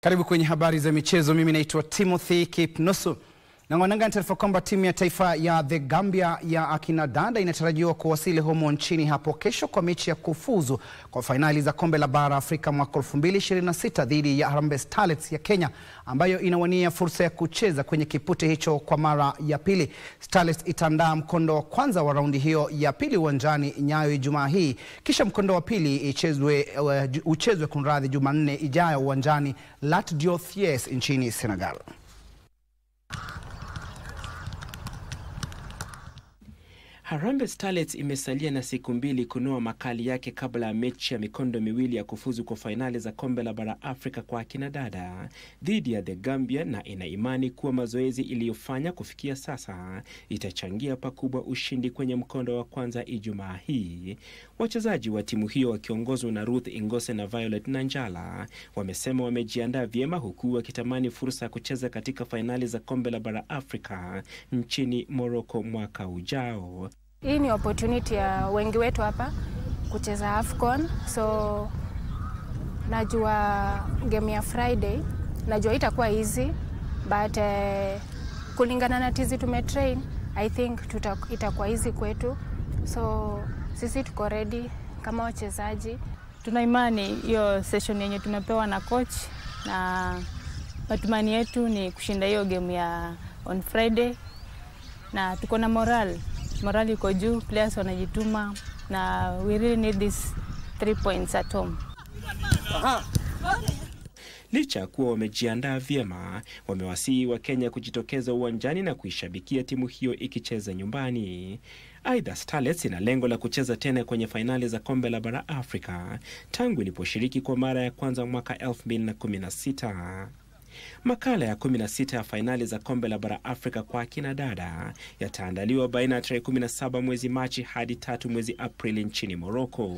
Karibu kwenye habari za michezo. Mimi naitwa Timothy Kipnusu. Na ngwananga taarifa kwamba timu ya taifa ya The Gambia ya akina dada inatarajiwa kuwasili humo nchini hapo kesho kwa mechi ya kufuzu kwa fainali za kombe la bara Afrika mwaka 2026 dhidi ya Harambee Starlets ya Kenya, ambayo inawania fursa ya kucheza kwenye kipute hicho kwa mara ya pili. Starlets itaandaa mkondo wa kwanza wa raundi hiyo ya pili uwanjani Nyayo Ijumaa hii, kisha mkondo wa pili uchezwe kunradhi Jumanne ijayo uwanjani Lat Dior Thiès nchini Senegal. Harambee Starlets imesalia na siku mbili kunoa makali yake kabla ya mechi ya mikondo miwili ya kufuzu kwa fainali za kombe la bara Afrika kwa akina dada dhidi ya The Gambia, na ina imani kuwa mazoezi iliyofanya kufikia sasa itachangia pakubwa ushindi kwenye mkondo wa kwanza Ijumaa hii. Wachezaji wa timu hiyo wakiongozwa na Ruth Ingose na Violet Nanjala wamesema wamejiandaa vyema, huku wakitamani fursa ya kucheza katika fainali za kombe la bara Afrika nchini Morocco mwaka ujao. Hii ni opportunity ya wengi wetu hapa kucheza AFCON, so najua game ya Friday, najua itakuwa easy, but kulingana na tizi tumetrain, I think itakuwa easy kwetu, so sisi tuko ready kama wachezaji. Tuna imani hiyo session yenye tumepewa na coach, na matumani yetu ni kushinda hiyo game ya on Friday, na tuko na morali iko juu, players wanajituma, na we really need these 3 points at home. Licha kuwa wamejiandaa vyema, wamewasihi wa Kenya kujitokeza uwanjani na kuishabikia timu hiyo ikicheza nyumbani. Aidha, Starlets ina lengo la kucheza tena kwenye fainali za kombe la bara Afrika tangu iliposhiriki kwa mara ya kwanza mwaka 2016. Makala ya 16 ya fainali za kombe la bara Afrika kwa akina dada yataandaliwa baina ya tarehe 17 mwezi Machi hadi 3 mwezi Aprili nchini Morocco.